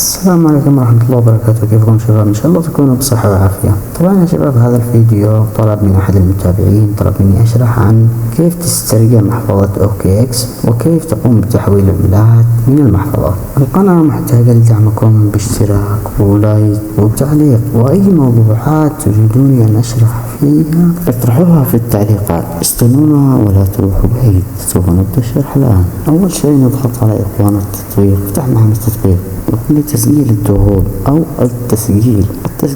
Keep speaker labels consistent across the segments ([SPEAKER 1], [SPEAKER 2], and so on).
[SPEAKER 1] السلام عليكم ورحمة الله وبركاته. كيفكم شباب؟ إن شاء الله تكونوا بصحة وعافية. طبعا يا شباب هذا الفيديو طلب من أحد المتابعين، طلب مني أشرح عن كيف تسترجع محفظة OKX وكيف تقوم بتحويل العملات من المحفظة. القناة محتاجة لدعمكم باشتراك ولايك وتعليق، وأي موضوعات تريدوني أن أشرح فيها اطرحوها في التعليقات، استنونا ولا تروحوا بعيد. سوف نبدأ الشرح الآن. أول شيء نضغط على إيقونة التطبيق، افتح محل التطبيق يقول تسجيل الدخول أو التسجيل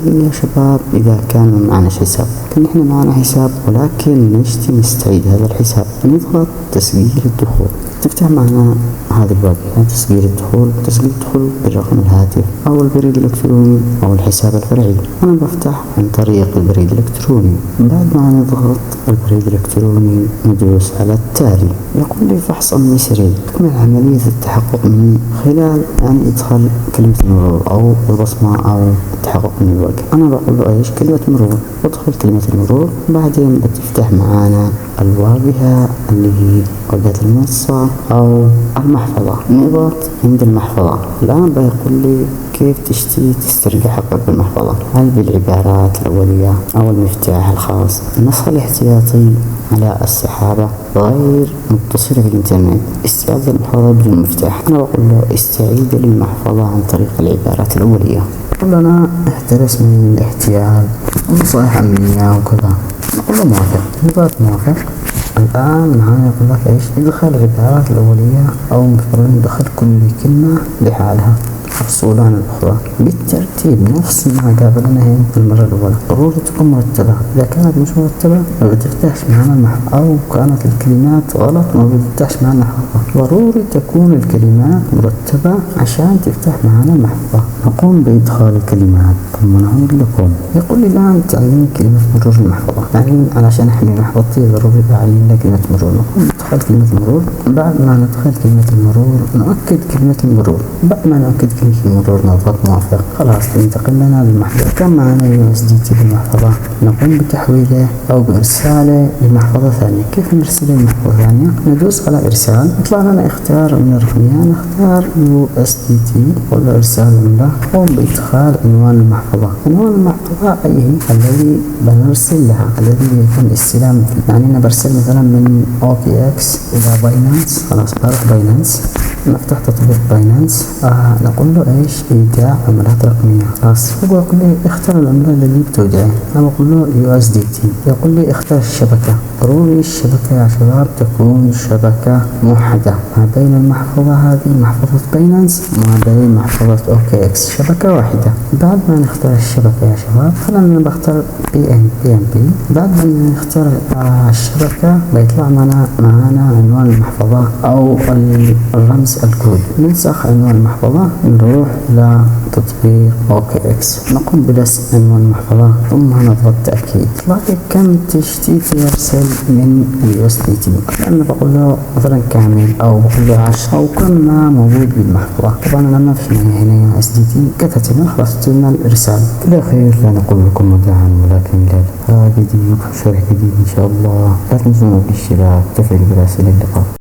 [SPEAKER 1] يا شباب إذا كان معنا حساب. نحن معنا حساب ولكن نشتي نستعيد هذا الحساب، نضغط تسجيل الدخول، تفتح معنا هذه الواجهة تسجيل الدخول بالرقم الهاتف أو البريد الإلكتروني أو الحساب الفرعي. أنا بفتح عن طريق البريد الإلكتروني. بعد ما نضغط البريد الإلكتروني ندوس على التالي، يقول لي فحص المصري، تكمل عملية التحقق من خلال إدخال كلمة المرور أو البصمة أو التحقق من الواجهة. أنا بقول له إيش كلمة مرور، بدخل كلمة المرور، بعدين بتفتح معانا الواجهة اللي هي واجهة المنصة أو المحفظة. نضغط عند المحفظة. الآن بيقول لي كيف تسترجع حقك بالمحفظة، هل بالعبارات الأولية أو المفتاح الخاص، النسخ الاحتياطي على السحابة غير متصلة بالإنترنت، استعادة المحفظة بدون مفتاح. أنا بقول له استعيد المحفظة عن طريق العبارات الأولية. يقول لنا احترس من الاحتيال ونصائح أمنية وكذا، نقول له موافق، نضغط موافق. الآن معانا يقول لك ايش، ادخل العبارات الأولية أو ندخل كل كلمة لحالها مفصولة عن الأخرى بالترتيب نفس ما قابلنا هنا في المرة الأولى. ضروري تكون مرتبة، إذا كانت مش مرتبة ما بتفتحش معنا المحفظة، أو كانت الكلمات غلط ما بتفتحش معنا المحفظة. ضروري تكون الكلمات مرتبة عشان تفتح معنا المحفظة. نقوم بإدخال الكلمات. ثم نعود لكم، يقول لي الآن تعيين كلمة مرور المحفظة، يعني علشان أحمي محفظتي ضروري أعين لها كلمة مرور. نقوم ندخل كلمة المرور. بعد ما ندخل كلمة المرور نؤكد كلمة المرور. بعد ما نؤكد كلمة المرور نضغط موافق. خلاص تنتقل لنا للمحفظة. كان معنا USDT بالمحفظة، نقوم بتحويله أو بإرساله لمحفظة ثانية. كيف نرسله لمحفظة ثانية؟ ندوس على إرسال، يطلع لنا اختيار من الرقمية، نختار USDT ولا إرسال عملة. نقوم بإدخال عنوان المحفظة. عنوان المحفظة أي الذي بنرسل لها، الذي يكون استلام، يعني أنا برسل مثلا من OKX إلى باينانس. خلاص بروح باينانس، نفتح تطبيق باينانس. نقول له ايش، ايداع عملات رقمية. خلاص هو يقول لي اختار العملة اللي بتودعها، انا بقول له USDT. يقول لي اختار الشبكة. ضروري الشبكة يا شباب تكون شبكة موحدة ما بين المحفظة هذه محفظة باينانس وما بين محفظة OKX، شبكة واحدة. بعد ما نختار الشبكة يا شباب، خلينا بختار BNB. بعد ما نختار الشبكة بيطلع معنا عنوان المحفظة او الرمز الكود. ننسخ عنوان المحفظة، نروح لتطبيق OKX، نقوم برسم عنوان المحفظة ثم نضغط تأكيد. يطلع لي كم تشتي ترسل من USDT. أنا بقول له مثلا كامل أو بقول له 10 أو كل ما موجود بالمحفظة. طبعا أنا ما فيش معي هنا USDT، كتبنا خلاص تم الإرسال. إلى خير لا نقول لكم مدعا ولكن لا لقاء جديد وشرح جديد إن شاء الله. لا تنسوا الاشتراك وتفعيل جرس اللقاء.